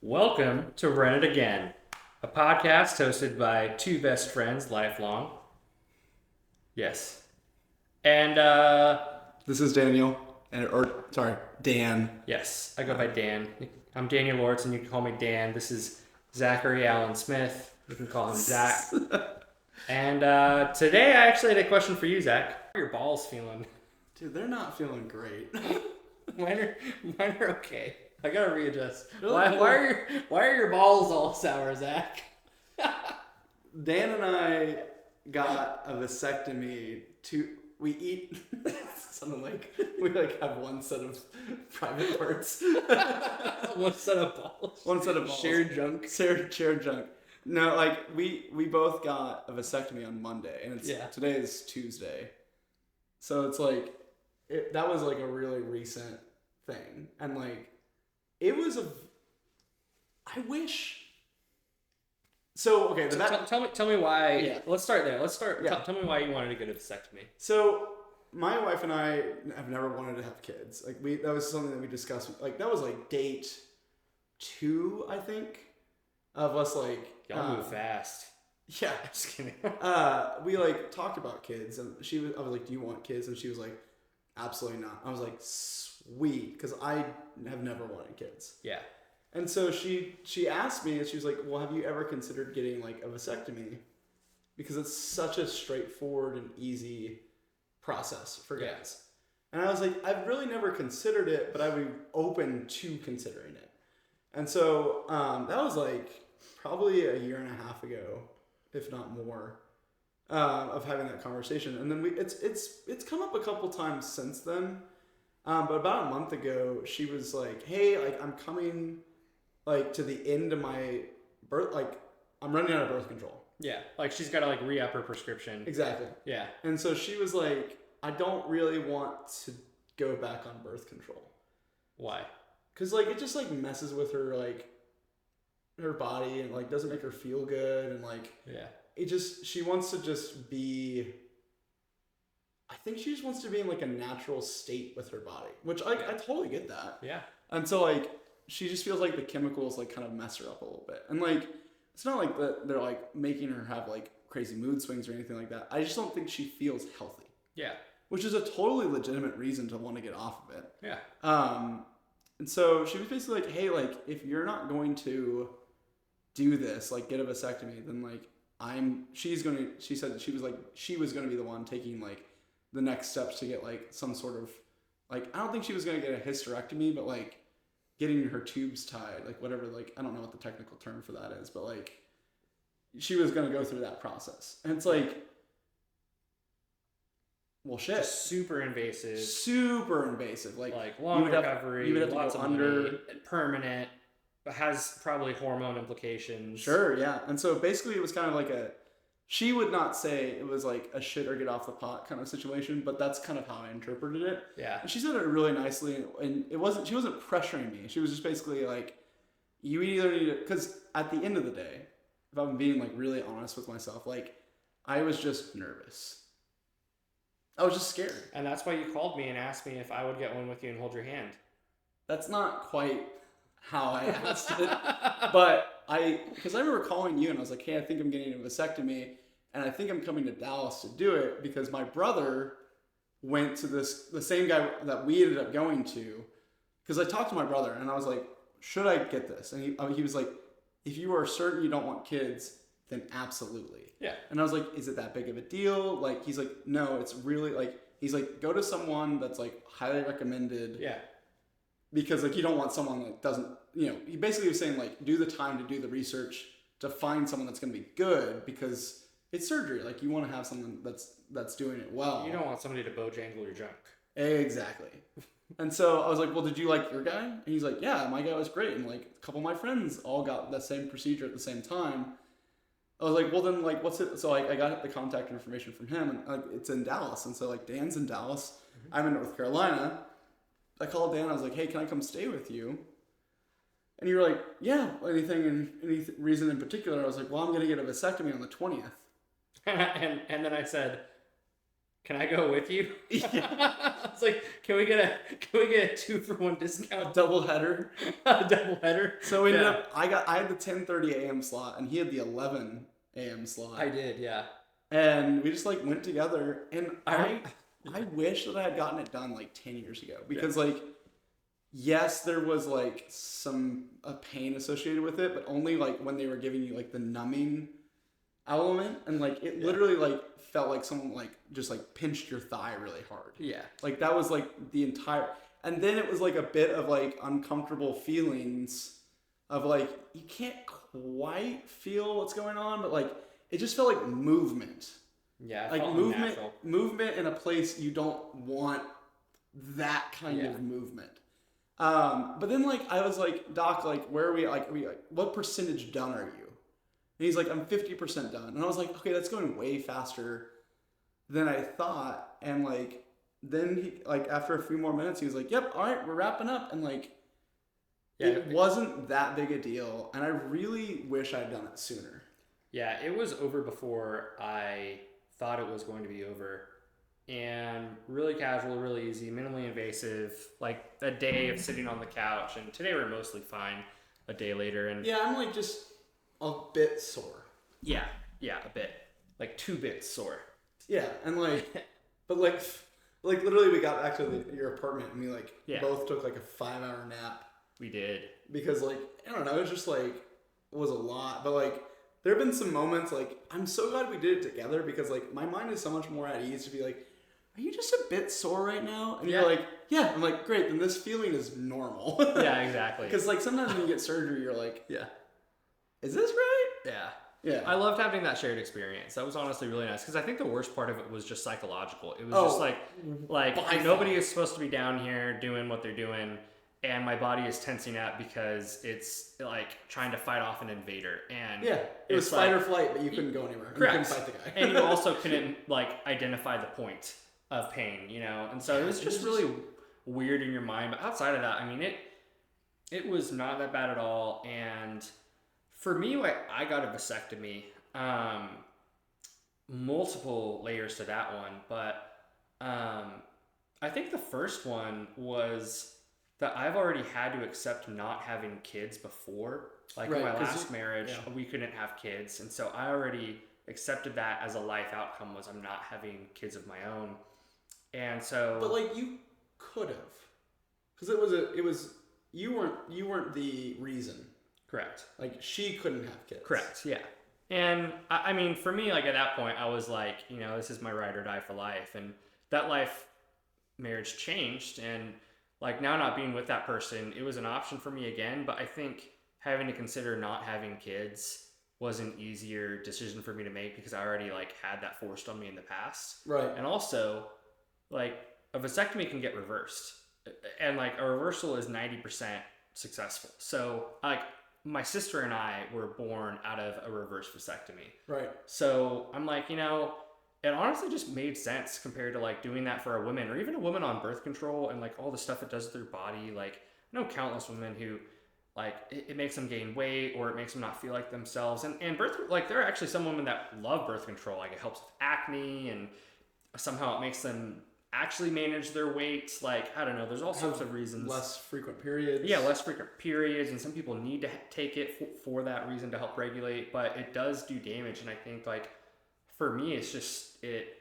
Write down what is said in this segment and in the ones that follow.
Welcome to Rent It Again, a podcast hosted by two best friends, lifelong. Yes. And, This is Daniel, Dan. yes, I go by Dan. I'm Daniel Lortz, and you can call me Dan. This is Zachary Allen Smith. You can call him Zach. And today I actually had a question for you, Zach. How are your balls feeling? Dude, they're not feeling great. Mine are okay. I gotta readjust. Why are your balls all sour, Zach? Dan and I got a vasectomy we eat something like we have one set of private parts. One set of balls. One set of balls. Shared junk. Shared junk. No, we both got a vasectomy on Monday, and today is Tuesday. So it's that was a really recent thing, and it was I wish. So okay, tell me why. Yeah. Let's start there. Yeah. Tell me why you wanted to get a vasectomy. So my wife and I have never wanted to have kids. That was something that we discussed. That was date 2, I think, of us Y'all move fast. Yeah, Just kidding. we talked about kids, and I was like, "Do you want kids?" And she was like, "Absolutely not." I was like, "Sweet," because I have never wanted kids. Yeah. And so she asked me, and she was like, "Well, have you ever considered getting a vasectomy? Because it's such a straightforward and easy process for guys." And I was like, "I've really never considered it, but I would be open to considering it." And so that was probably a year and a half ago, if not more, of having that conversation. And then it's come up a couple times since then. But about a month ago, she was like, "Hey, I'm coming to the end of my birth, I'm running out of birth control." Yeah. She's got to re-up her prescription. Exactly. Yeah. And so she was like, "I don't really want to go back on birth control." Why? Because it just messes with her her body, and doesn't make her feel good, and she wants to just be, I think she just wants to be in a natural state with her body, which I totally get that. Yeah. And so she just feels the chemicals kind of mess her up a little bit. And it's not that they're making her have crazy mood swings or anything like that. I just don't think she feels healthy. Yeah. Which is a totally legitimate reason to want to get off of it. Yeah. And so she was basically like, "Hey, if you're not going to do this, get a vasectomy, then she said that she was going to be the one taking the next steps to get some sort of I don't think she was going to get a hysterectomy, but getting her tubes tied, whatever, I don't know what the technical term for that is, but she was going to go through that process." And it's well, shit. Just super invasive. Long recovery, you would have lots to go of under money, permanent, but has probably hormone implications. Sure, yeah. And so basically it was kind of she would not say it was a shit or get off the pot kind of situation, but that's kind of how I interpreted it. Yeah. And she said it really nicely, and she wasn't pressuring me. She was just basically you either need to, because at the end of the day, if I'm being really honest with myself, I was just nervous. I was just scared. And that's why you called me and asked me if I would get one with you and hold your hand. That's not quite how I asked it, but because I remember calling you and I was like, "Hey, I think I'm getting a vasectomy, and I think I'm coming to Dallas to do it because my brother went to the same guy that we ended up going to." Because I talked to my brother and I was like, "Should I get this?" And he was like, "If you are certain you don't want kids, then absolutely." Yeah. And I was like, "Is it that big of a deal?" He's like, "No, it's really he's like, go to someone that's highly recommended." Yeah. Because you don't want someone that doesn't, he basically was saying do the time to do the research to find someone that's going to be good, because it's surgery. You want to have someone that's doing it well. You don't want somebody to bojangle your junk. Exactly. And so I was like, "Well, did you like your guy?" And he's like, "Yeah, my guy was great. And a couple of my friends all got the same procedure at the same time." I was like, "Well, then what's it?" So I got the contact information from him, and it's in Dallas. And so Dan's in Dallas. Mm-hmm. I'm in North Carolina. I called Dan. I was like, "Hey, can I come stay with you?" And you were like, "Yeah, any reason in particular?" I was like, "Well, I'm going to get a vasectomy on the 20th. And then I said, can I go with you? It's like, can we get a 2-for-1 discount? Double header. A double header. So we ended up. I had the 10:30 a.m. slot, and he had the 11 a.m. slot. I did, yeah. And we just like went together, and I wish that I had gotten it done like 10 years ago, because like, yes, there was like a pain associated with it, but only like when they were giving you like the numbing element, and like it literally like felt like someone like just like pinched your thigh really hard. Yeah. Like that was like the entire, and then it was like a bit of like uncomfortable feelings of like you can't quite feel what's going on, but like it just felt like movement. Yeah, like movement in a place you don't want that kind of movement. But then like I was like, Doc, like where are we like what percentage done are you? And he's like, I'm 50% done. And I was like, okay, that's going way faster than I thought. And like then he like after a few more minutes he was like, yep, all right, we're wrapping up. And like it wasn't that big a deal, and I really wish I'd done it sooner. Yeah, it was over before I thought it was going to be over. And really casual, really easy, minimally invasive, like a day of sitting on the couch. And today we're mostly fine a day later. And yeah, I'm like just a bit sore. Yeah, a bit. Like 2 bits sore. Yeah, and like, but like literally we got back to your apartment and we like both took like a 5-hour nap. We did. Because like, I don't know, it was just like, it was a lot. But like, there have been some moments like, I'm so glad we did it together, because like my mind is so much more at ease to be like, are you just a bit sore right now? And you're like, yeah. I'm like, great, then this feeling is normal. Yeah, exactly. Because like sometimes when you get surgery, you're like, is this right? Yeah. I loved having that shared experience. That was honestly really nice, because I think the worst part of it was just psychological. It was just like nobody is supposed to be down here doing what they're doing, and my body is tensing up because it's like trying to fight off an invader. And it was fight or flight, but you couldn't go anywhere. Correct. You couldn't fight the guy. And you also couldn't like identify the point of pain, you know? And so it was just really weird in your mind. But outside of that, I mean, it was not that bad at all. And for me, I got a vasectomy, multiple layers to that one. But I think the first one was that I've already had to accept not having kids before. Like in my last marriage, we couldn't have kids. And so I already accepted that as a life outcome, was I'm not having kids of my own. And so, but like you could have, because you weren't the reason. Correct. Like she couldn't have kids. Correct. Yeah. And I mean, for me, like at that point, I was like, you know, this is my ride or die for life. And that marriage changed, and like now not being with that person, it was an option for me again. But I think having to consider not having kids was an easier decision for me to make, because I already like had that forced on me in the past. Right. And also, like a vasectomy can get reversed, and like a reversal is 90% successful. So like my sister and I were born out of a reverse vasectomy. Right. So I'm like, you know, it honestly just made sense compared to like doing that for a woman, or even a woman on birth control and like all the stuff it does to their body. Like I know countless women who like it makes them gain weight, or it makes them not feel like themselves. And birth, like there are actually some women that love birth control. Like it helps with acne, and somehow it makes them actually manage their weight. Like I don't know, there's all sorts of reasons. Less frequent periods. Yeah, less frequent periods, and some people need to take it for that reason, to help regulate, but it does do damage. And I think like for me, it's just, it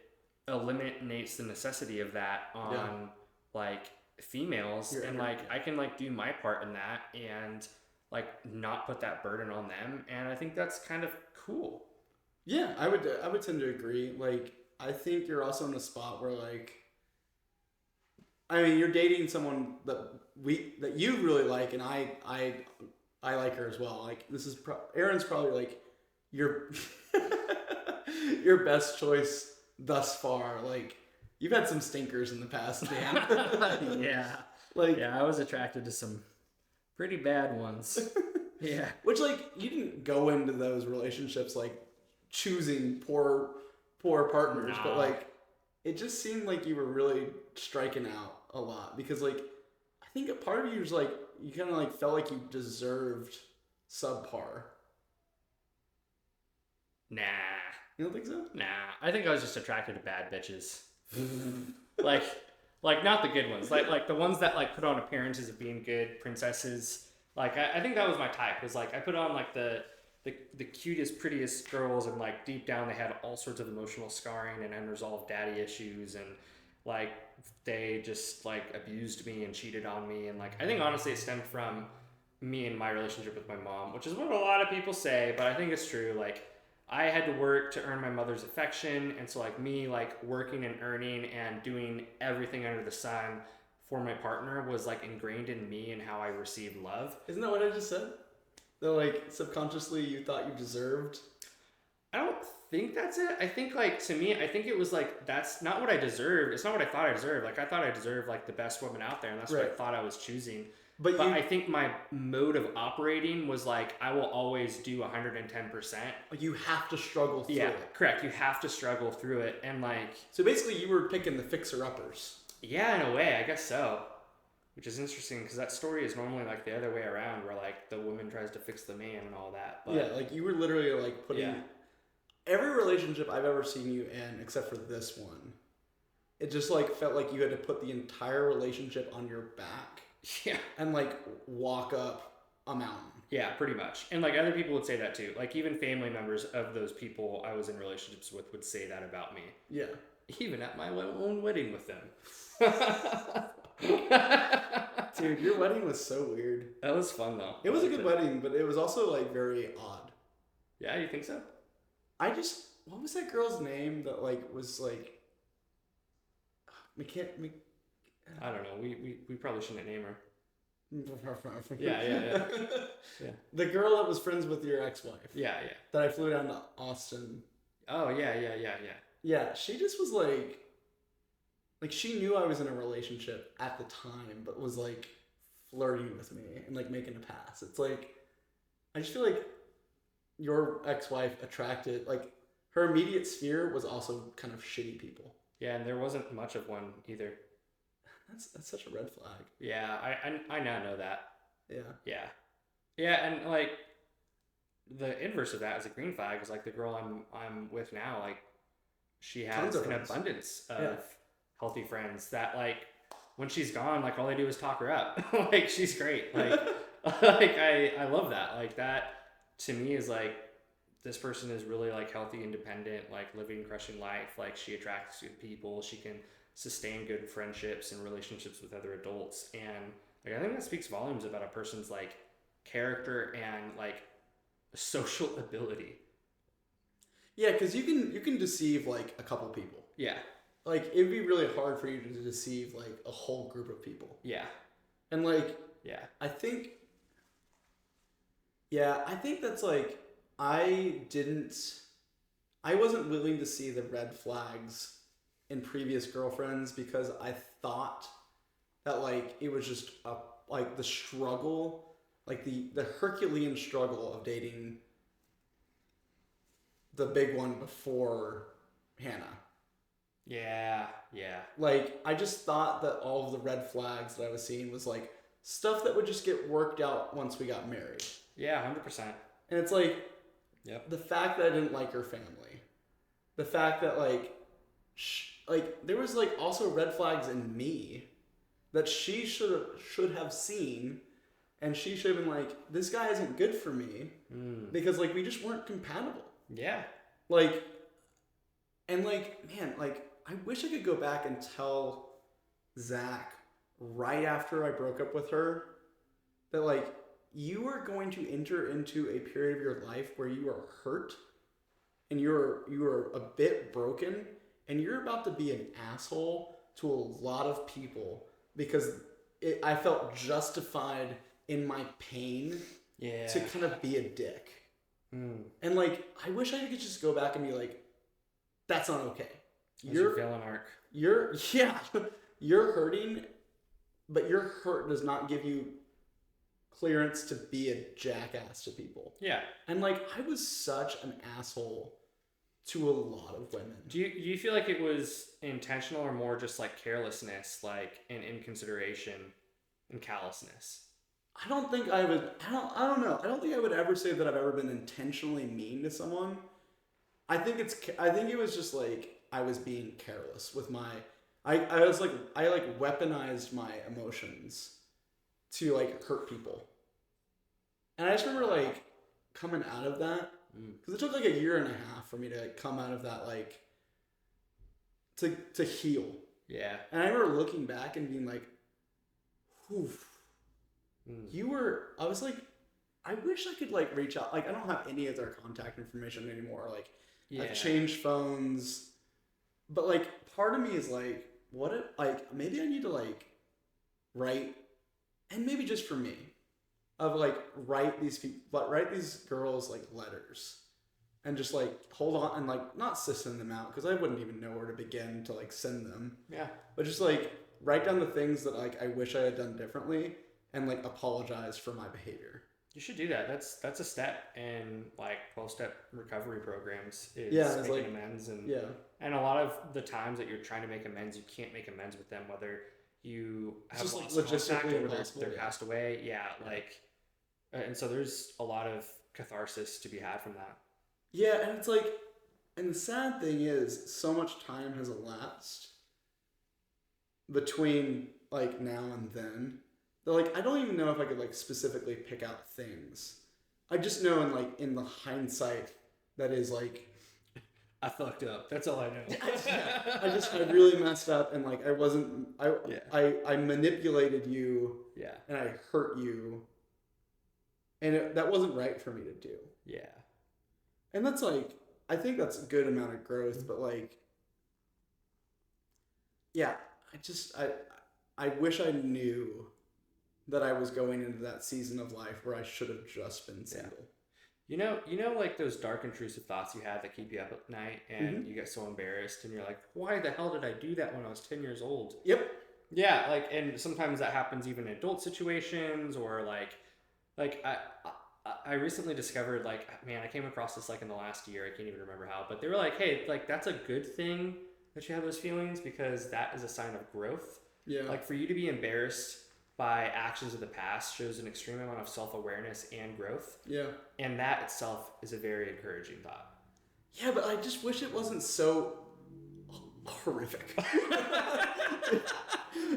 eliminates the necessity of that on like females. And like I can like do my part in that and like not put that burden on them, and I think that's kind of cool. Yeah, I would tend to agree. Like I think you're also in a spot where like, I mean, you're dating someone that you really like, and I like her as well. Like this is Erin's probably like your your best choice thus far. Like you've had some stinkers in the past, Dan. Yeah. Like I was attracted to some pretty bad ones. Yeah. Which like you didn't go into those relationships like choosing poor partners, but like it just seemed like you were really striking out a lot, because like I think a part of you was like you kind of like felt like you deserved subpar. Nah. You don't think so? Nah. I think I was just attracted to bad bitches. like not the good ones, like the ones that like put on appearances of being good princesses. Like I think that was my type. Was like I put on like the cutest, prettiest girls, and like deep down they had all sorts of emotional scarring and unresolved daddy issues, and like they just like abused me and cheated on me, and like I think honestly it stemmed from me and my relationship with my mom, which is what a lot of people say, but I think it's true. Like I had to work to earn my mother's affection, and so like me like working and earning and doing everything under the sun for my partner was like ingrained in me and how I received love. Isn't that what I just said? That like subconsciously you thought you deserved. I don't think that's it. I think like to me, I think it was like that's not what I deserved. It's not what I thought I deserved. Like I thought I deserved like the best woman out there, and that's what I thought I was choosing. But I think my mode of operating was like I will always do 110%. You have to struggle through it. Correct. You have to struggle through it, and like so basically you were picking the fixer-uppers. Yeah, in a way, I guess so. Which is interesting because that story is normally like the other way around, where like the woman tries to fix the man and all that. But, yeah, like you were literally like putting every relationship I've ever seen you in, except for this one, it just like felt like you had to put the entire relationship on your back. Yeah. And like walk up a mountain. Yeah, pretty much. And like other people would say that too. Like even family members of those people I was in relationships with would say that about me. Yeah. Even at my own wedding with them. Dude, your wedding was so weird. That was fun though. It was a good wedding, but it was also like very odd. Yeah, you think so? What was that girl's name that like was like I don't know. We probably shouldn't name her. Yeah. Yeah. The girl that was friends with your ex-wife. Yeah. That I flew down to Austin. Oh, yeah. Yeah, she just was like she knew I was in a relationship at the time, but was like flirting with me and like making a pass. It's like, I just feel like your ex-wife attracted, like her immediate sphere was also kind of shitty people. Yeah, and there wasn't much of one either. That's such a red flag. Yeah, I now know that. Yeah. Yeah, and like the inverse of that is a green flag is like the girl I'm with now, like she has an abundance of healthy friends that like when she's gone, like all I do is talk her up. Like she's great. Like like I love that. Like that to me is like this person is really like healthy, independent, like living, crushing life. Like she attracts good people. She can sustain good friendships and relationships with other adults. And like I think that speaks volumes about a person's like character and like social ability. Yeah, because you can deceive like a couple people. Yeah. Like it'd be really hard for you to deceive like a whole group of people. Yeah. And like I think that's like I wasn't willing to see the red flags in previous girlfriends because I thought that like it was just like the struggle, like the Herculean struggle of dating the big one before Hannah. Yeah. Like I just thought that all of the red flags that I was seeing was like stuff that would just get worked out once we got married. Yeah, 100%. And it's like the fact that I didn't like her family, the fact that like there was like also red flags in me that she should have seen, and she should have been like, this guy isn't good for me because like we just weren't compatible. Yeah. Like, and like, man, like I wish I could go back and tell Zach right after I broke up with her that like you are going to enter into a period of your life where you are hurt and you are a bit broken and you're about to be an asshole to a lot of people because I felt justified in my pain to kind of be a dick. And like, I wish I could just go back and be like, that's not okay. Your villain arc. You're hurting, but your hurt does not give you clearance to be a jackass to people. Yeah. And like, I was such an asshole to a lot of women. Do you feel like it was intentional or more just like carelessness, like and inconsideration and callousness? I don't think I would. I don't know. I don't think I would ever say that I've ever been intentionally mean to someone. I think it was just like I was being careless with my. I was like I like weaponized my emotions to like hurt people, and I just remember like coming out of that because it took like a year and a half for me to like come out of that like to heal. Yeah. And I remember looking back and being like, "Oof, I was like, I wish I could like reach out. Like I don't have any of their contact information anymore. Like I've changed phones, but like part of me is like, what if like maybe I need to like write, and maybe just for me, of like write these girls like letters, and just like hold on and like not send them out because I wouldn't even know where to begin to like send them. Yeah. But just like write down the things that like I wish I had done differently and like apologize for my behavior. You should do that. That's a step in like 12-step recovery programs is making like, amends and yeah. And a lot of the times that you're trying to make amends, you can't make amends with them, whether you have just lost like contact logistically or whether impossible. they're passed away. Yeah, like, and so there's a lot of catharsis to be had from that. Yeah, and it's like, and the sad thing is, so much time has elapsed between like now and then. That like I don't even know if I could like specifically pick out things. I just know in the hindsight that is like I fucked up. That's all I know. I really messed up and like I manipulated you. Yeah. And I hurt you. And that wasn't right for me to do. Yeah. And that's like, I think that's a good amount of growth, but like, yeah, I wish I knew that I was going into that season of life where I should have just been single. Yeah. You know, like those dark, intrusive thoughts you had that keep you up at night and you get so embarrassed and you're like, why the hell did I do that when I was 10 years old? Yep. Yeah. Like, and sometimes that happens even in adult situations or like I recently discovered like, man, I came across this like in the last year. I can't even remember how, but they were like, hey, like that's a good thing that you have those feelings because that is a sign of growth. Yeah. Like for you to be embarrassed by actions of the past shows an extreme amount of self-awareness and growth. Yeah. And that itself is a very encouraging thought. Yeah, but I just wish it wasn't so horrific.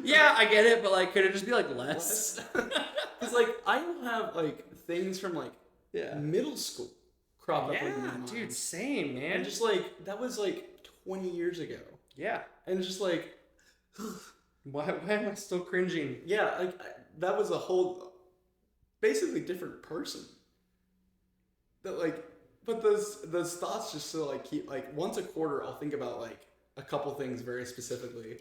Yeah, I get it, but like, could it just be like less? Because like I will have like things from like middle school crop up in my mind. Dude, same, man. And just like that was like 20 years ago. Yeah. And just like why am I still cringing? Yeah, like that was a whole basically different person. That like, but those thoughts just still like keep like once a quarter I'll think about like a couple things very specifically.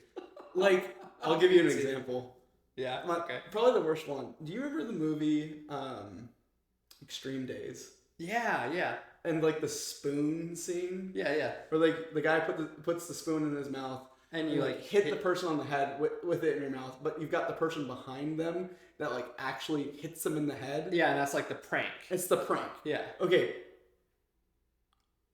Like I'll give you an example. Yeah. Okay. Probably the worst one. Do you remember the movie Extreme Days? Yeah, yeah. And like the spoon scene? Yeah, yeah. Where like the guy puts the spoon in his mouth and you like hit the person on the head with it in your mouth, but you've got the person behind them that like actually hits them in the head. Yeah, and that's like the prank. It's the prank. Yeah. Okay.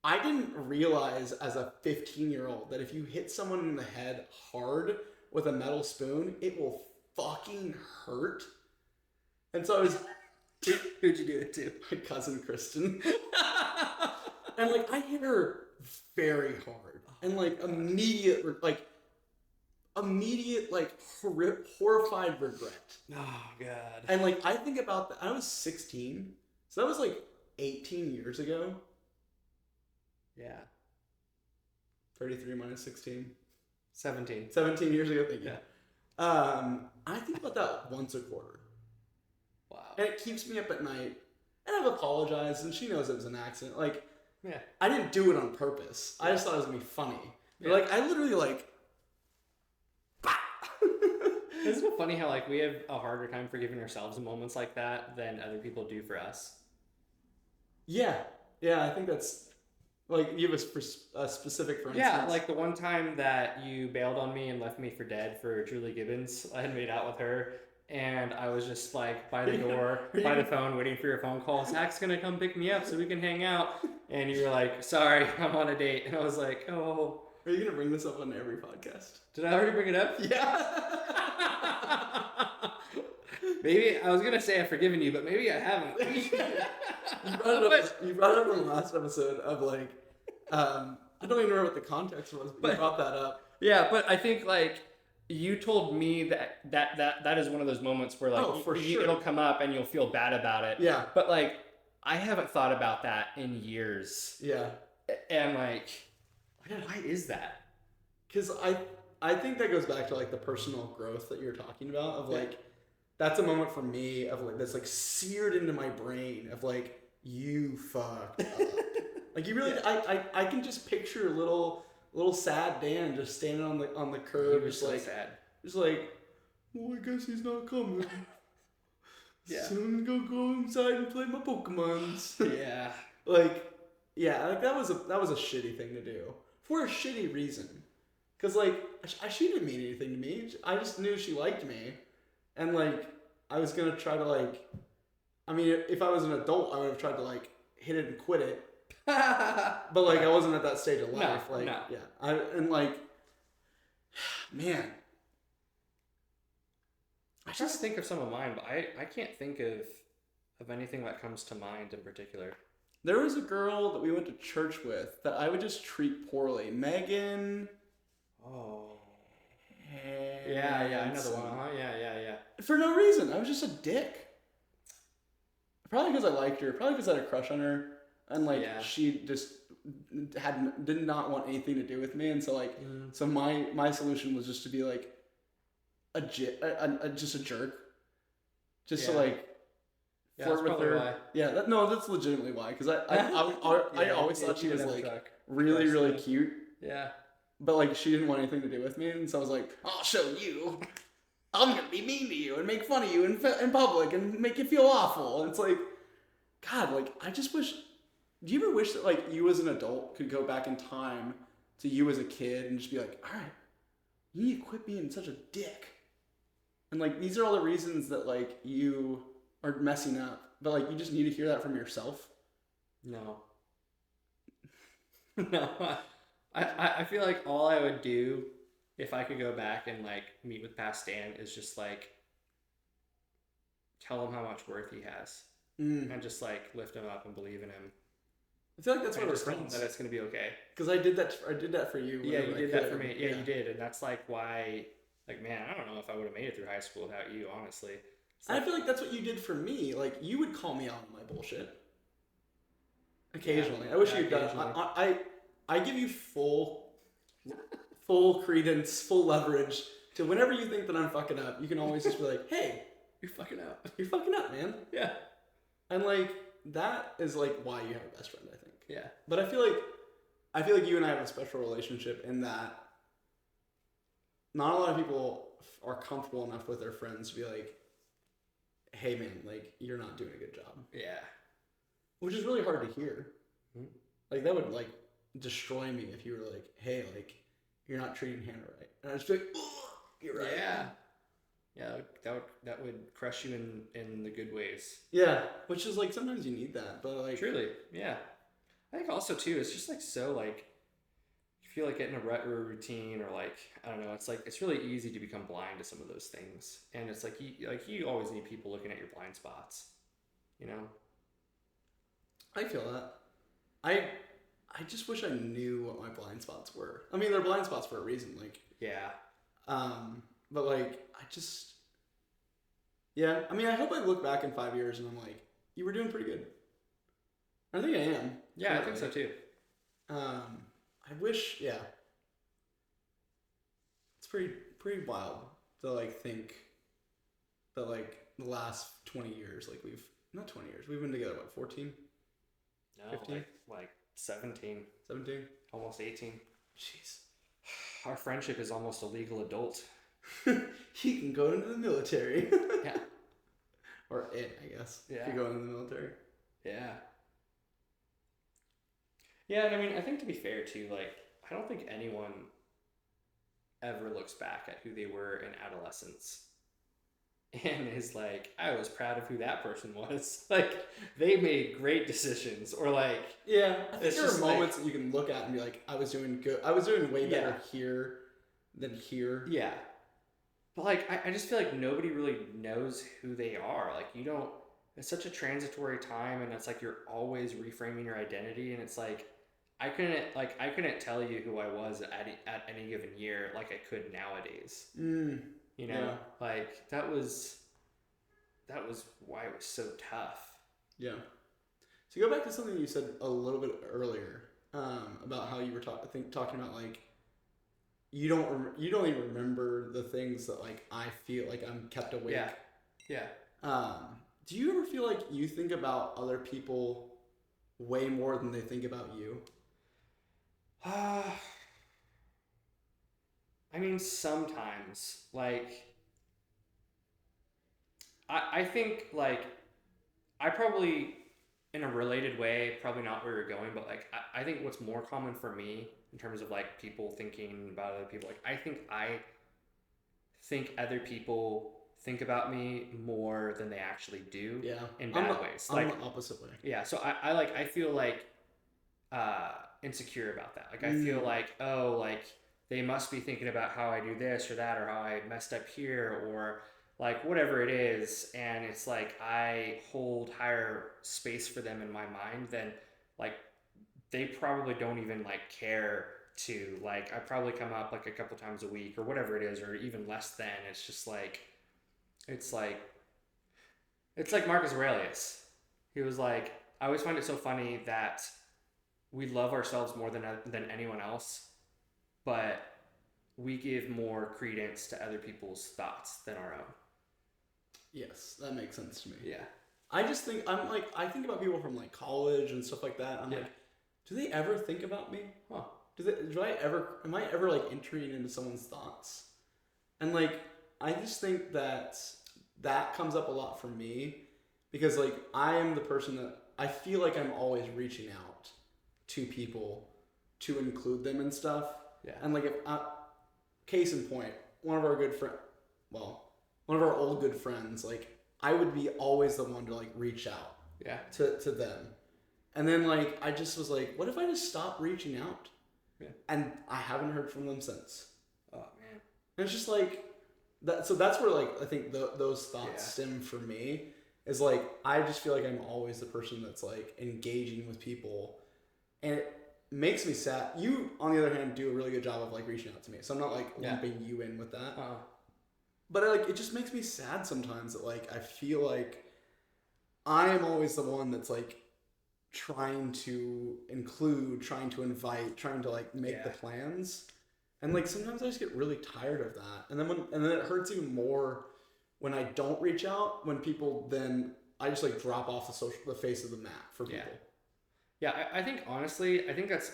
I didn't realize as a 15-year-old that if you hit someone in the head hard with a metal spoon, it will fucking hurt. And so I was... Who'd you do it to? My cousin Kristen. And like I hit her very hard. And like immediate horrified regret. Oh god. And like I think about that. I was 16. So that was like 18 years ago. Yeah. 33 minus 16. 17. 17 years ago, thank you. Yeah. I think about that once a quarter. Wow. And it keeps me up at night. And I've apologized, and she knows it was an accident. Like, yeah. I didn't do it on purpose. I just thought it was going to be funny. But like, I literally like... Isn't it funny how like we have a harder time forgiving ourselves in moments like that than other people do for us? Yeah. Yeah, I think that's... Like, you have a specific, for instance. Yeah, like the one time that you bailed on me and left me for dead for Julie Gibbons. I had made out with her, and I was just like by the door, by the phone, waiting for your phone call. Zach's gonna come pick me up so we can hang out. And you were like, sorry, I'm on a date. And I was like, oh. Are you gonna bring this up on every podcast? Did I already bring it up? Yeah. Maybe, I was gonna say I've forgiven you, but maybe I haven't. You brought it up in the last episode of like, I don't even remember what the context was, but you brought that up. Yeah, but I think like you told me that is one of those moments where like For sure. it'll come up and you'll feel bad about it. Yeah. But like I haven't thought about that in years. Yeah. And like why is that? Because I think that goes back to like the personal growth that you're talking about of like that's a moment for me of like that's like seared into my brain of like you fucked up. Like you really I can just picture little sad Dan just standing on the curb, He was just so like sad. Just like, well, I guess he's not coming. Yeah. Soon go inside and play my Pokemons. Yeah. Like that was a shitty thing to do for a shitty reason. Cause like she didn't mean anything to me. I just knew she liked me, and like I was gonna try to like, I mean, if I was an adult, I would have tried to like hit it and quit it. But like I wasn't at that stage of life. And like, man. I just think of some of mine, but I can't think of anything that comes to mind in particular. There was a girl that we went to church with that I would just treat poorly. Megan. Oh. Yeah, I know the one. Uh-huh. Yeah. For no reason. I was just a dick. Probably because I liked her. Probably because I had a crush on her. And like she just did not want anything to do with me. And so like, so my solution was just to be like, just a jerk, just to like flirt with her. Why. Yeah, that's legitimately why. Because I always thought she was like really cute. Yeah. But like she didn't want anything to do with me, and so I was like, I'll show you. I'm gonna be mean to you and make fun of you in public and make you feel awful. And it's like, God, like I just wish. Do you ever wish that like you as an adult could go back in time to you as a kid and just be like, all right, you need to quit being such a dick. And like these are all the reasons that like you are messing up, but like you just need to hear that from yourself. No. No. I feel like all I would do if I could go back and like meet with past Dan is just like tell him how much worth he has and just like lift him up and believe in him. I feel like that's what we're just friends. That it's gonna be okay. Because I did that for you. Yeah, you did that for me. Yeah, you did, and that's like why. Like, man, I don't know if I would have made it through high school without you, honestly. Like, I feel like that's what you did for me. Like, you would call me out on my bullshit. Occasionally. I wish you'd done it. I give you full credence, full leverage to whenever you think that I'm fucking up, you can always just be like, hey, you're fucking up. You're fucking up, man. Yeah. And like, that is like why you have a best friend, I think. Yeah. But I feel like you and I have a special relationship in that not a lot of people are comfortable enough with their friends to be like, hey man, like you're not doing a good job. Yeah. Which is really hard to hear. Mm-hmm. Like that would like destroy me if you were like, hey, like you're not treating Hannah right. And I'd just be like, oh, you're right. Yeah. Yeah, that would crush you in the good ways. Yeah. Which is like sometimes you need that. But like truly, yeah. I think also too, it's just like so like you feel like getting a rut or a routine or like I don't know, it's like it's really easy to become blind to some of those things. And it's like you always need people looking at your blind spots. You know? I feel that. I just wish I knew what my blind spots were. I mean, they're blind spots for a reason, like yeah. But like I mean, I hope I look back in 5 years and I'm like, you were doing pretty good. I think I am. Yeah, I think so too. I wish, yeah. It's pretty wild to like think that like the last 20 years, like not 20 years, we've been together, what, 14? No, 15? Like 17. 17? Almost 18. Jeez. Our friendship is almost a legal adult. He can go into the military. Yeah. Or it, I guess. Yeah. If you go into the military. Yeah. Yeah, and I mean, I think to be fair too, like, I don't think anyone ever looks back at who they were in adolescence and is like, I was proud of who that person was. Like, they made great decisions, or like, yeah, I think there are moments that you can look at and be like, I was doing good. I was doing way better here than here. Yeah. But like, I just feel like nobody really knows who they are. Like, you don't, it's such a transitory time, and it's like you're always reframing your identity, and it's like, I couldn't tell you who I was at any given year like I could nowadays. You know, Yeah. like that was why it was so tough. Yeah. To go back to something you said a little bit earlier, about how you were talking about like you don't even remember the things that like I feel like I'm kept awake. Yeah. Yeah. Do you ever feel like you think about other people way more than they think about you? I mean, sometimes, like, I think, like, I probably, in a related way, probably not where you're going, but, like, I think what's more common for me in terms of, like, people thinking about other people, like, I think other people think about me more than they actually do Yeah. in bad ways. I'm Like, the opposite way. yeah, so I feel like insecure about that. Like I feel like, oh, like they must be thinking about how I do this or that or how I messed up here or like whatever it is, and it's like I hold higher space for them in my mind than like they probably don't even like care to like I probably come up like a couple times a week or whatever it is or even less than. It's just like it's like it's like Marcus Aurelius. He was like, I always find it so funny that we love ourselves more than anyone else, but we give more credence to other people's thoughts than our own. Yes, that makes sense to me. Yeah. I just think I think about people from like college and stuff like that. I'm Yeah. like, do they ever think about me? Huh. Am I ever like entering into someone's thoughts? And like I just think that comes up a lot for me because like I am the person that I feel like I'm always reaching out to people to include them and stuff. Yeah. And like if case in point, one of our one of our old good friends, like I would be always the one to like reach out Yeah. to them. And then like I just was like, what if I just stop reaching out? Yeah. And I haven't heard from them since. Oh man. And it's just like that. So that's where like I think those thoughts stem for me. Is like I just feel like I'm always the person that's like engaging with people, and it makes me sad. You, on the other hand, do a really good job of like reaching out to me, so I'm not like lumping you in with that. But like it just makes me sad sometimes that like I feel like I am always the one that's like trying to include, trying to invite, trying to like make the plans, and like sometimes I just get really tired of that, and then it hurts even more when I don't reach out, when people then I just like drop off the face of the map for people. Yeah, I think honestly, I think that's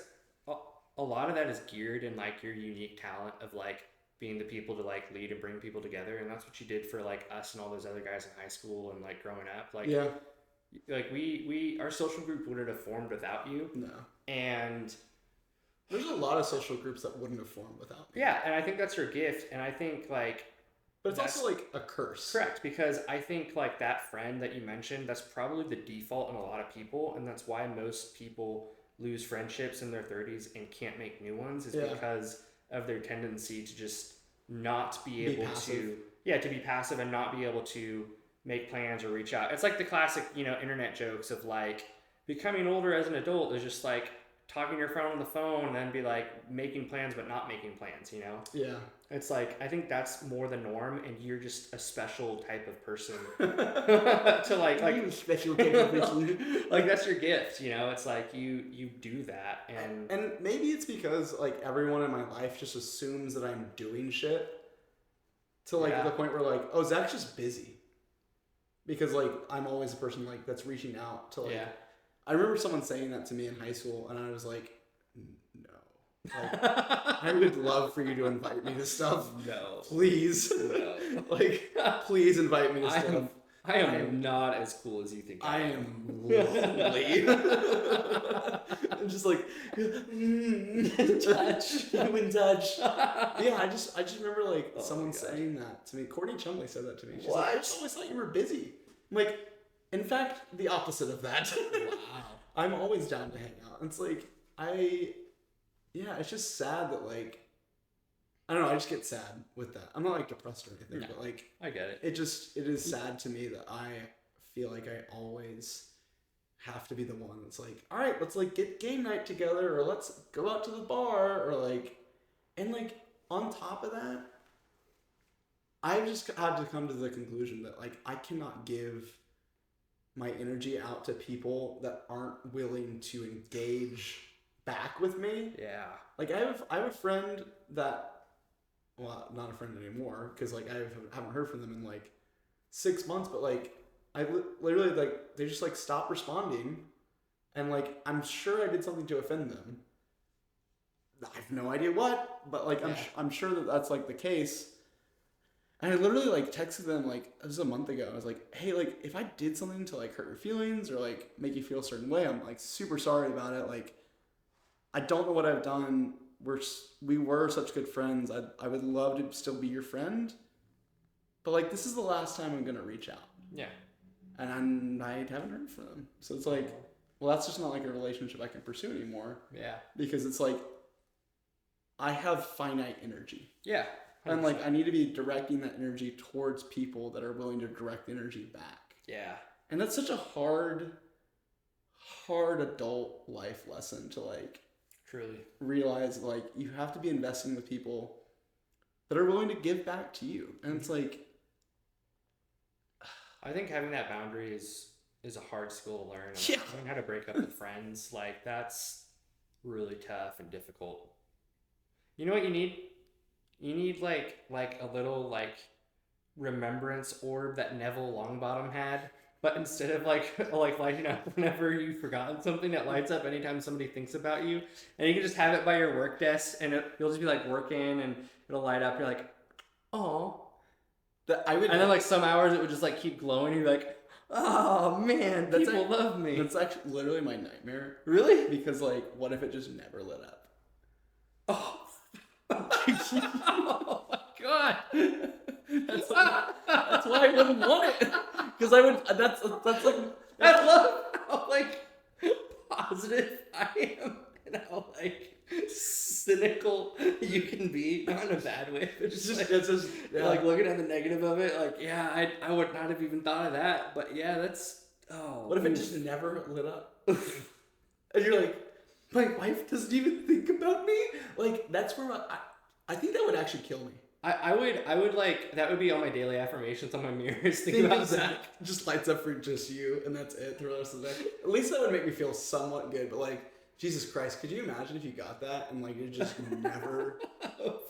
a lot of that is geared in like your unique talent of like being the people to like lead and bring people together, and that's what you did for like us and all those other guys in high school and like growing up. Like like we our social group wouldn't have formed without you. No. And there's a lot of social groups that wouldn't have formed without me. Yeah, and I think that's your gift, and I think like. But it's also like a curse. Correct, because I think like that friend that you mentioned, that's probably the default in a lot of people, and that's why most people lose friendships in their 30s and can't make new ones is because of their tendency to just not be able to be passive and not be able to make plans or reach out. It's like the classic, internet jokes of like becoming older as an adult is just like talking to your friend on the phone and then be like making plans but not making plans, Yeah. It's like I think that's more the norm, and you're just a special type of person to like special type of person. Like that's your gift, It's like you do that, and maybe it's because like everyone in my life just assumes that I'm doing shit to like the point where like, oh, Zach's just busy because like I'm always the person like that's reaching out to like. Yeah. I remember someone saying that to me in high school, and I was like, no. Like, I would love for you to invite me to stuff. No. Please. No. Like, please invite me to stuff. I am not as cool as you think I am. Lonely. I'm just like, touch. Human touch. Yeah, I just remember like someone saying that to me. Courtney Chumley said that to me. She's like, I just always thought you were busy. I'm like, in fact, the opposite of that. Wow. I'm always down to hang out. It's like, it's just sad that like, I don't know, I just get sad with that. I'm not like depressed or anything, but like, I get it. It is sad to me that I feel like I always have to be the one that's like, all right, let's like get game night together, or let's go out to the bar, or like, and like on top of that, I've just had to come to the conclusion that like I cannot give my energy out to people that aren't willing to engage back with me. Yeah. Like I have a friend that, well, not a friend anymore because like I haven't heard from them in like 6 months, but like I literally like they just like stopped responding, and like I'm sure I did something to offend them. I have no idea what, but like I'm sure that that's like the case. And I literally like texted them like it was a month ago. I was like, hey, like if I did something to like hurt your feelings or like make you feel a certain way, I'm like super sorry about it. Like I don't know what I've done. We were such good friends. I would love to still be your friend, but like this is the last time I'm gonna reach out. Yeah. And I haven't heard from them. So it's like, well, that's just not like a relationship I can pursue anymore. Yeah. Because it's like I have finite energy. Yeah. 100%. And like I need to be directing that energy towards people that are willing to direct the energy back. Yeah. And that's such a hard adult life lesson to like truly realize like you have to be investing with people that are willing to give back to you. And it's like I think having that boundary is a hard skill to learn. Yeah. Learning how to break up with friends, like that's really tough and difficult. You know what you need? You need like a little like remembrance orb that Neville Longbottom had, but instead of like lighting up whenever you've forgotten something, that lights up anytime somebody thinks about you, and you can just have it by your work desk, and you'll just be like working, and it'll light up. You're like, oh, and then like some hours it would just like keep glowing. You're like, oh man, people love me. That's actually literally my nightmare. Really? Because like, what if it just never lit up? Oh. Oh my god! That's why I wouldn't want it. Because I would. That's like. I love how like positive I am and how like cynical you can be, not in a bad way. But just like looking at the negative of it. Like I would not have even thought of that. But yeah, that's What if it just never lit up? And you're like, my wife doesn't even think about me. Like that's where I think that would actually kill me. I would like that would be on my daily affirmations on my mirrors. Think about Zach. Just lights up for just you, and that's it through the rest of the day. At least that would make me feel somewhat good. But like, Jesus Christ, could you imagine if you got that and like it just never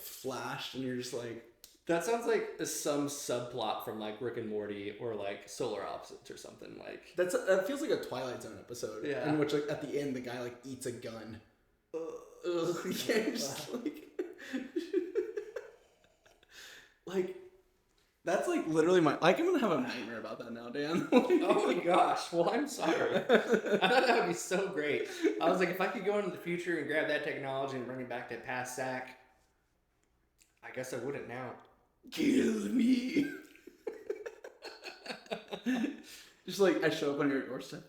flashed, and you're just like. That sounds like some subplot from like Rick and Morty or like Solar Opposites or something like. That feels like a Twilight Zone episode. Yeah. In which like at the end the guy like eats a gun. Yeah, just like. Like, that's like literally I'm gonna have a nightmare about that now, Dan. Oh my gosh. Well, I'm sorry. I thought that would be so great. I was like, if I could go into the future and grab that technology and bring it back to past Zach, I guess I wouldn't now. Kill me. Just like I show up on your doorstep.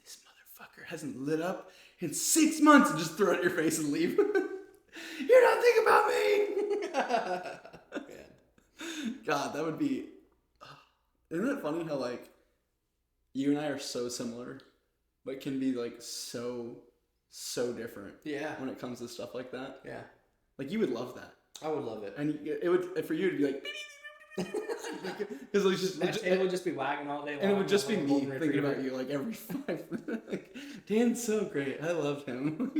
This motherfucker hasn't lit up in 6 months, and just throw it in your face and leave. You don't think about me. God, that would be. Isn't it funny how like you and I are so similar, but can be like so different? Yeah. When it comes to stuff like that. Yeah. Like you would love that. I would love it. And it would for you to be like. Because it would just be wagging all day long. And it would just be me thinking about you like every 5 minutes. Like, Dan's so great. I love him.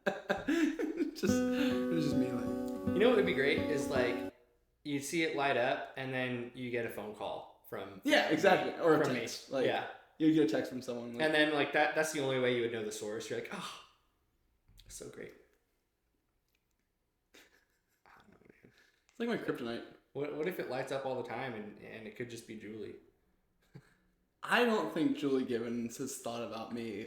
It was just me like. You know what would be great is like you see it light up and then you get a phone call from exactly, or a from text. Me. Like, yeah, you get a text from someone, like, and then like that's the only way you would know the source. You're like, oh, so great. It's like my kryptonite. What if it lights up all the time and it could just be Julie? I don't think Julie Gibbons has thought about me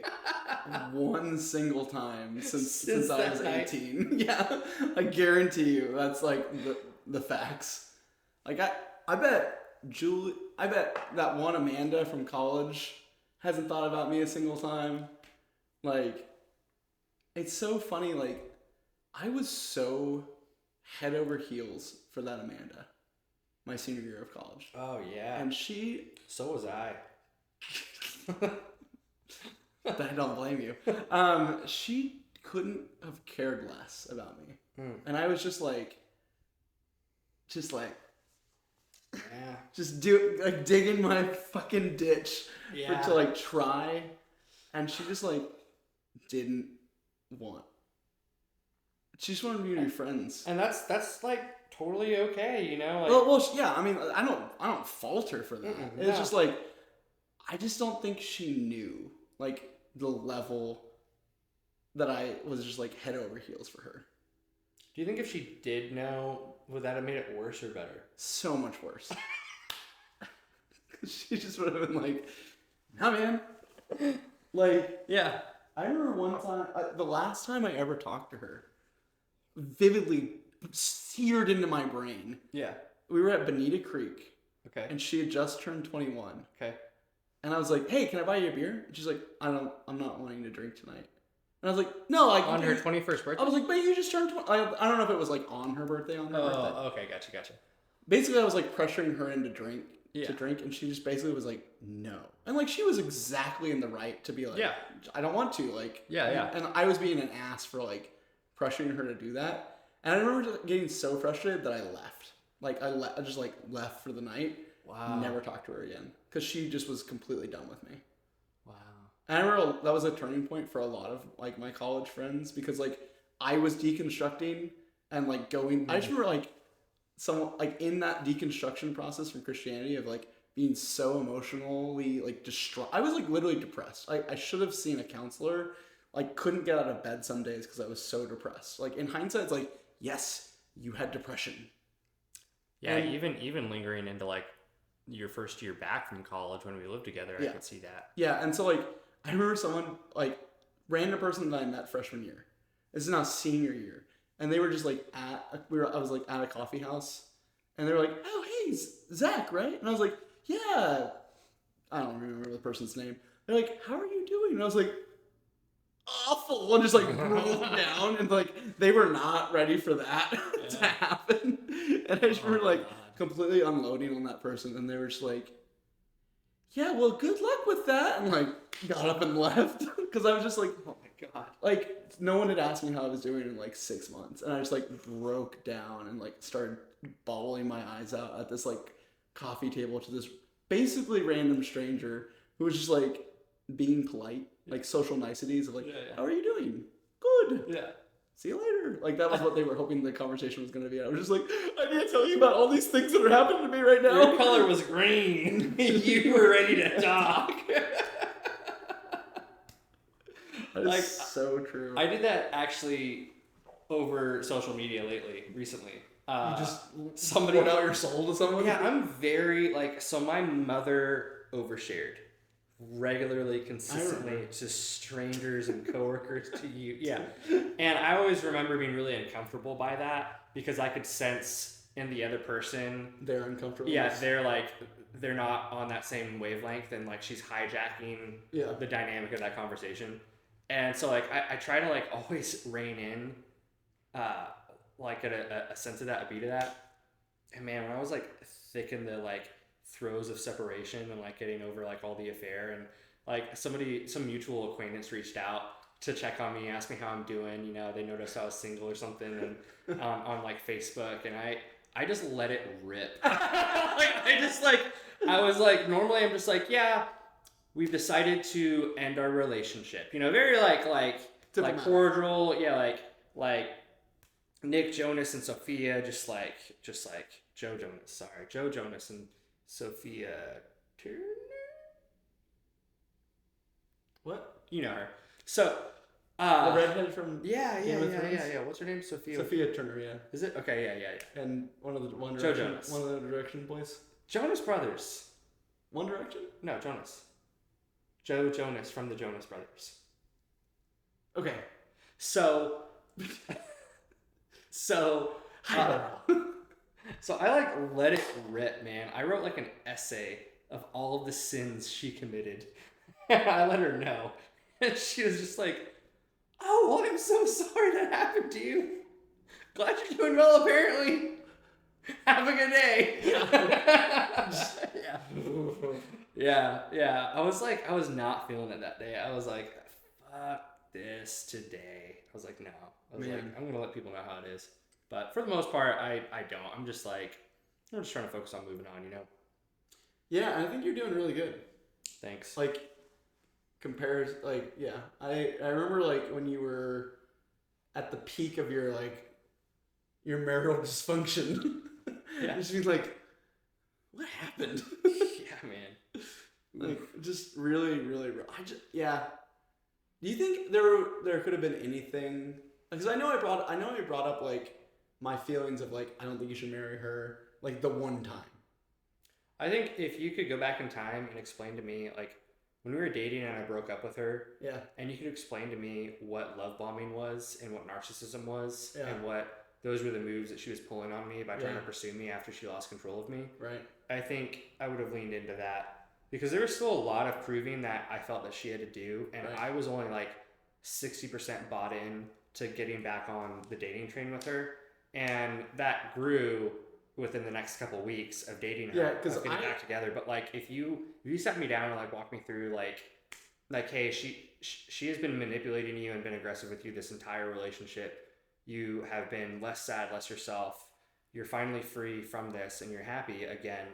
one single time since I was 18. Yeah, I guarantee you that's like the facts. Like I bet that one Amanda from college hasn't thought about me a single time. Like, it's so funny. Like, I was so head over heels for that Amanda my senior year of college. Oh yeah. And she. So was I. I don't blame you. She couldn't have cared less about me. And I was just like, Yeah. just digging my fucking ditch to like try, and she just like didn't want. She just wanted me to be friends, and that's like totally okay, you know. Like, well, yeah. I mean, I don't fault her for that. It's just like, I just don't think she knew like the level that I was just like head over heels for her. Do you think if she did know, would that have made it worse or better? So much worse. She just would have been like, nah, man. Like, Yeah. I remember one time, the last time I ever talked to her, vividly seared into my brain. Yeah. We were at Bonita Creek. Okay. And she had just turned 21. Okay. And I was like, hey, can I buy you a beer? And she's like, I'm not wanting to drink tonight. And I was like, no, like on her 21st birthday. I was like, but you just turned 20. I don't know if it was like on her birthday, birthday. Oh, okay, gotcha. Basically, I was like pressuring her into drink, and she just basically was like, no. And like, she was exactly in the right to be like, I don't want to, like, And I was being an ass for like pressuring her to do that. And I remember just getting so frustrated that I left. Like, I just like left for the night. Wow. Never talked to her again because she just was completely done with me. Wow. And I remember that was a turning point for a lot of like my college friends because like I was deconstructing and like going. I just remember like in that deconstruction process from Christianity of like being so emotionally like distraught. I was like literally depressed. I should have seen a counselor. Like couldn't get out of bed some days because I was so depressed. Like in hindsight, it's like, yes, you had depression. Yeah, and even lingering into like your first year back from college when we lived together, I could see that. Yeah, and so like I remember someone like random person that I met freshman year. This is now senior year, and they were just like I was like at a coffee house, and they were like, "Oh, hey, Zach, right?" And I was like, "Yeah." I don't remember the person's name. They're like, "How are you doing?" And I was like, "Awful," and just like broke down, and like they were not ready for that to happen. And I just remember like completely unloading on that person, and they were just like, yeah, well, good luck with that, and like got up and left because I was just like, oh my god, like no one had asked me how I was doing in like 6 months, and I just like broke down and like started bawling my eyes out at this like coffee table to this basically random stranger who was just like being polite, like social niceties of like, how are you doing? Good. Yeah. See you later. Like that was what they were hoping the conversation was going to be. I was just like, I need to tell you about all these things that are happening to me right now. Your color was green. You were ready to talk. That is like, so true. I did that actually over social media recently. You just somebody poured out your soul to someone? Yeah, I'm very like, so my mother overshared regularly, consistently to strangers and coworkers to you. Yeah. And I always remember being really uncomfortable by that because I could sense in the other person they're uncomfortable. Yeah, they're not on that same wavelength, and like she's hijacking the dynamic of that conversation. And so like I try to like always rein in like at a sense of that, a beat of that. And man, when I was like thick in the like throes of separation and like getting over like all the affair, and like some mutual acquaintance reached out to check on me, ask me how I'm doing, you know, they noticed I was single or something, and on like Facebook, and I just let it rip. I was like, normally I'm just like, yeah, we've decided to end our relationship, you know, very like cordial, yeah, like Nick Jonas and Sophia, just like Joe Jonas and Sophia Turner? What? You know her. So, the redhead from yeah. What's her name? Sophia Turner, yeah. Is it? Okay, yeah. And one of the Direction boys. Jonas Brothers. One Direction? No, Jonas. Joe Jonas from the Jonas Brothers. Okay. So I like let it rip, man. I wrote like an essay of all of the sins she committed. I let her know. And she was just like, oh, well, I'm so sorry that happened to you. Glad you're doing well, apparently. Have a good day. Yeah. Yeah. I was not feeling it that day. I was like, fuck this today. I was like, no. I was like, I'm gonna let people know how it is. But for the most part, I don't. I'm just trying to focus on moving on, you know? Yeah, I think you're doing really good. Thanks. Like, I remember, like, when you were at the peak of your, like, your marital dysfunction. Yeah. Just being like, what happened? Yeah, man. Like, just really, really, yeah. Do you think there could have been anything? Because I know I brought up, like, my feelings of, like, I don't think you should marry her, like, the one time. I think if you could go back in time and explain to me, like, when we were dating and I broke up with her, yeah, and you could explain to me what love bombing was and what narcissism was, yeah, and what those were the moves that she was pulling on me by trying to pursue me after she lost control of me. Right. I think I would have leaned into that because there was still a lot of proving that I felt that she had to do, and I was only like 60% bought in to getting back on the dating train with her, and that grew within the next couple of weeks of dating her, of getting back together. But like, if you sat me down and like walked me through like, hey, she has been manipulating you and been aggressive with you this entire relationship. You have been less sad, less yourself. You're finally free from this, and you're happy again.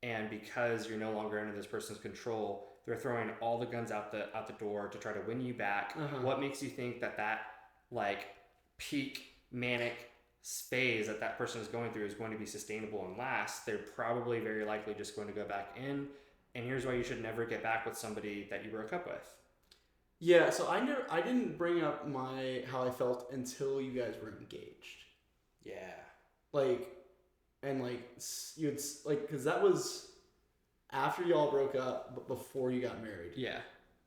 And because you're no longer under this person's control, they're throwing all the guns out the door to try to win you back. What makes you think that like peak manic phase that person is going through is going to be sustainable and last? They're probably very likely just going to go back in. And here's why you should never get back with somebody that you broke up with. Yeah, so I didn't bring up how I felt until you guys were engaged. Yeah. Because that was after y'all broke up, but before you got married. Yeah.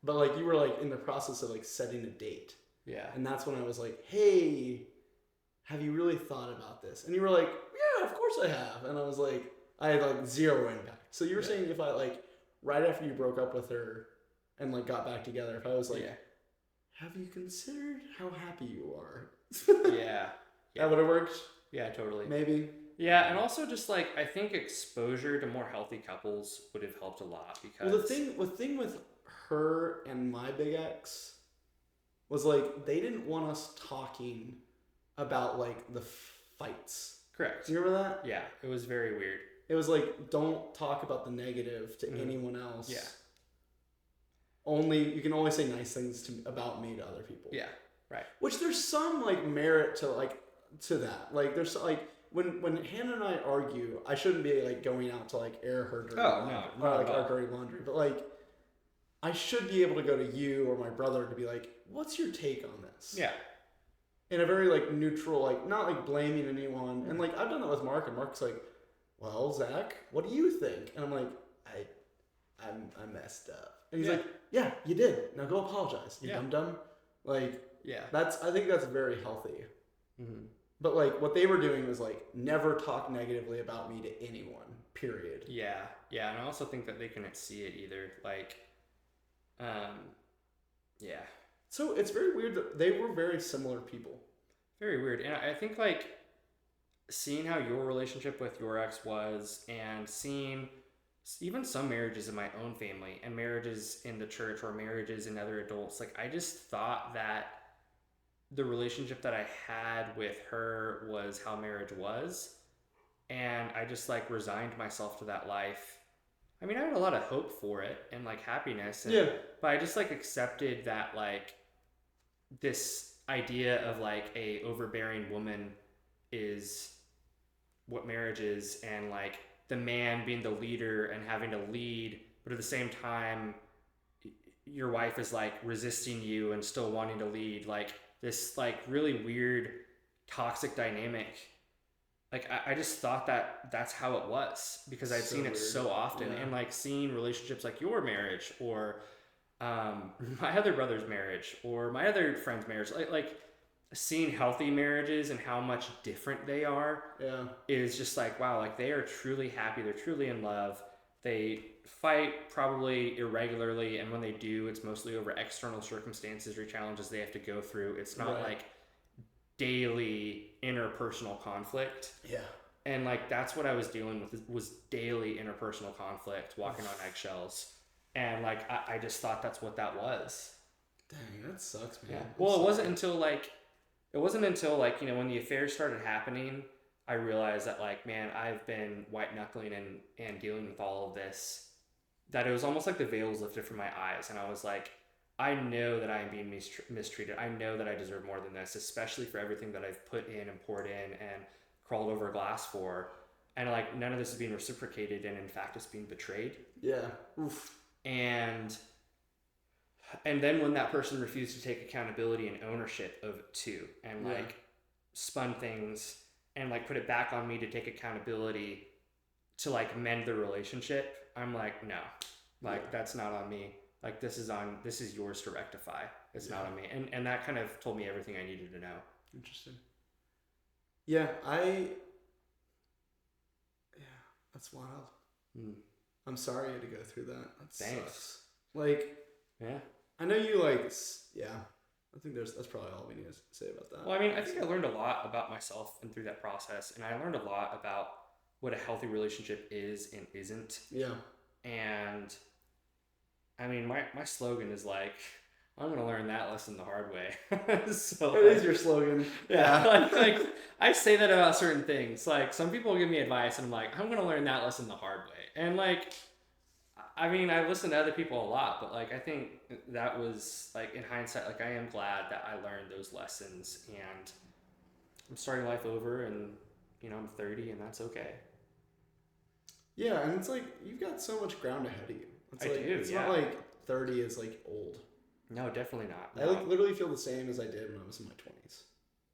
But like you were like in the process of like setting a date. Yeah. And that's when I was like, hey, have you really thought about this? And you were like, yeah, of course I have. And I was like, I had like zero impact. So you were saying if I like, right after you broke up with her and like got back together, if I was like, have you considered how happy you are? Yeah. That would have worked? Yeah, totally. Maybe. Yeah, and also just like, I think exposure to more healthy couples would have helped a lot because... Well, the thing with her and my big ex was like, they didn't want us talking about like the fights. Correct. Do you remember that? Yeah, it was very weird. It was like, don't talk about the negative to anyone else. Yeah. You can only say nice things about me to other people. Yeah, right. Which there's some like merit to that. Like there's like when Hannah and I argue, I shouldn't be like going out to like air her dirty laundry, or like our dirty laundry, but like I should be able to go to you or my brother to be like, what's your take on this? Yeah. In a very like neutral, like not like blaming anyone. And like I've done that with Mark, and Mark's like, well, Zach, what do you think? And I'm like, I messed up. And he's like, yeah, you did. Now go apologize. You dum-dum. Like, I think that's very healthy. Mm-hmm. But like what they were doing was like never talk negatively about me to anyone, period. Yeah. And I also think that they couldn't see it either. Like, yeah. So it's very weird that they were very similar people. Very weird. And I think like seeing how your relationship with your ex was, and seeing even some marriages in my own family and marriages in the church or marriages in other adults, like I just thought that the relationship that I had with her was how marriage was, and I just like resigned myself to that life. I mean, I had a lot of hope for it and like happiness, but I just like accepted that like this idea of like a overbearing woman is what marriage is, and like the man being the leader and having to lead, but at the same time your wife is like resisting you and still wanting to lead, like this like really weird toxic dynamic. Like I just thought that that's how it was because I'd seen it so often. And like seeing relationships like your marriage or my other brother's marriage or my other friend's marriage, like seeing healthy marriages and how much different they are is just like, wow, like they are truly happy, they're truly in love. They fight probably irregularly, and when they do, it's mostly over external circumstances or challenges they have to go through. It's not like daily interpersonal conflict. And like that's what I was dealing with was daily interpersonal conflict, walking on eggshells, and like I just thought that's what that was. Dang, that sucks, man. Yeah. Well, it wasn't until like you know when the affairs started happening, I realized that like man, I've been white knuckling and dealing with all of this. That it was almost like the veil was lifted from my eyes, and I was like, I know that I am being mistreated. I know that I deserve more than this, especially for everything that I've put in and poured in and crawled over glass for, and like none of this is being reciprocated, and in fact it's being betrayed. Yeah. Oof. And then when that person refused to take accountability and ownership of it too, and like spun things and like put it back on me to take accountability to like mend the relationship, I'm like, no, like that's not on me. Like this is yours to rectify. It's not on me. And that kind of told me everything I needed to know. Interesting. Yeah, that's wild. I'm sorry you had to go through that. Thanks. Sucks. Like, yeah, I know you like, yeah. I think that's probably all we need to say about that. Well, I mean, I think I learned a lot about myself and through that process, and I learned a lot about what a healthy relationship is and isn't. Yeah. And I mean, my slogan is like, I'm gonna learn that lesson the hard way. So it is your slogan. Yeah. like I say that about certain things. Like some people give me advice, and I'm like, I'm gonna learn that lesson the hard way. And like, I mean, I listen to other people a lot, but like I think that was like in hindsight, like I am glad that I learned those lessons, and I'm starting life over, and you know I'm 30, and that's okay. Yeah, and it's like you've got so much ground ahead of you. It's yeah. not like 30 is like old. No, definitely not. No. I like literally feel the same as I did when I was in my 20s.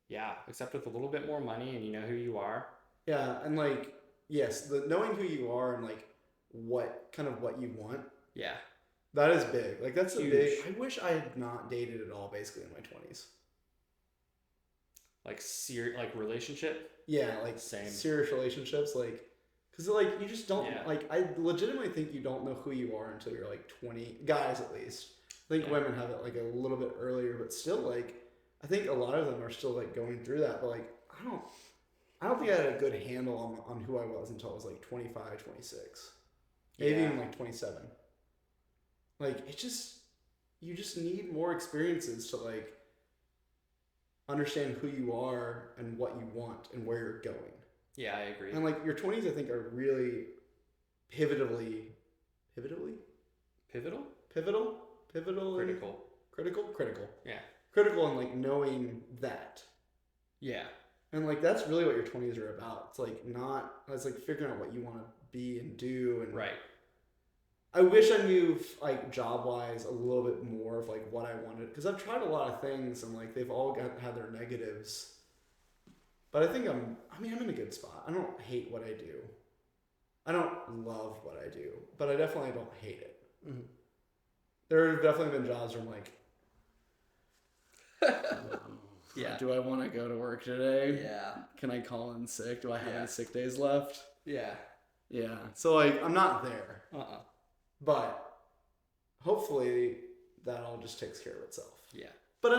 Yeah, except with a little bit more money, and you know who you are. Yeah, and like yes, the knowing who you are and like what you want. Yeah, that is big. Like that's huge. A big. I wish I had not dated at all, basically in my 20s. Like relationship. Yeah, like same serious relationships, like. Because, like, you just don't, like, I legitimately think you don't know who you are until you're, like, 20. Guys, at least. I think women have it, like, a little bit earlier. But still, like, I think a lot of them are still, like, going through that. But, like, I don't think I had a good handle on who I was until I was, like, 25, 26. Maybe even, like, 27. Like, you just need more experiences to, like, understand who you are and what you want and where you're going. Yeah, I agree. And like your 20s, I think are really pivotal, critical. Yeah. Critical in like knowing that. Yeah. And like that's really what your 20s are about. It's like figuring out what you want to be and do. And right. I wish I knew like job wise a little bit more of like what I wanted, because I've tried a lot of things and like they've all had their negatives. But I think I'm in a good spot. I don't hate what I do. I don't love what I do, but I definitely don't hate it. Mm-hmm. There have definitely been jobs where I'm like, yeah. Do I want to go to work today? Yeah. Can I call in sick? Do I have any sick days left? Yeah. Yeah. So like, I'm not there. But hopefully that all just takes care of itself. Yeah. But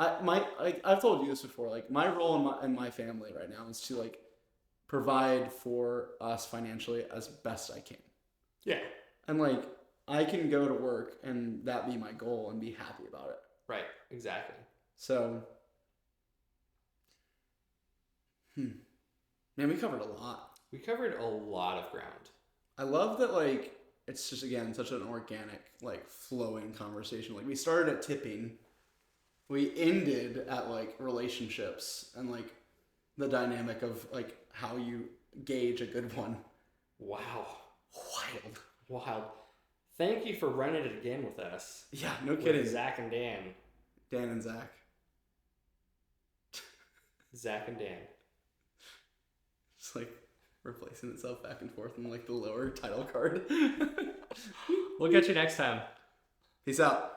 I've told you this before. Like my role in my family right now is to like provide for us financially as best I can. Yeah. And like I can go to work and that be my goal and be happy about it. Right. Exactly. So, man, we covered a lot. We covered a lot of ground. I love that. Like it's just again such an organic, like flowing conversation. Like we started at tipping. We ended at like relationships and like the dynamic of like how you gauge a good one. Wow. Wild. Thank you for running it again with us. Yeah, no kidding. With Zach and Dan. Dan and Zach. Zach and Dan. Just like replacing itself back and forth in like the lower title card. We'll catch you next time. Peace out.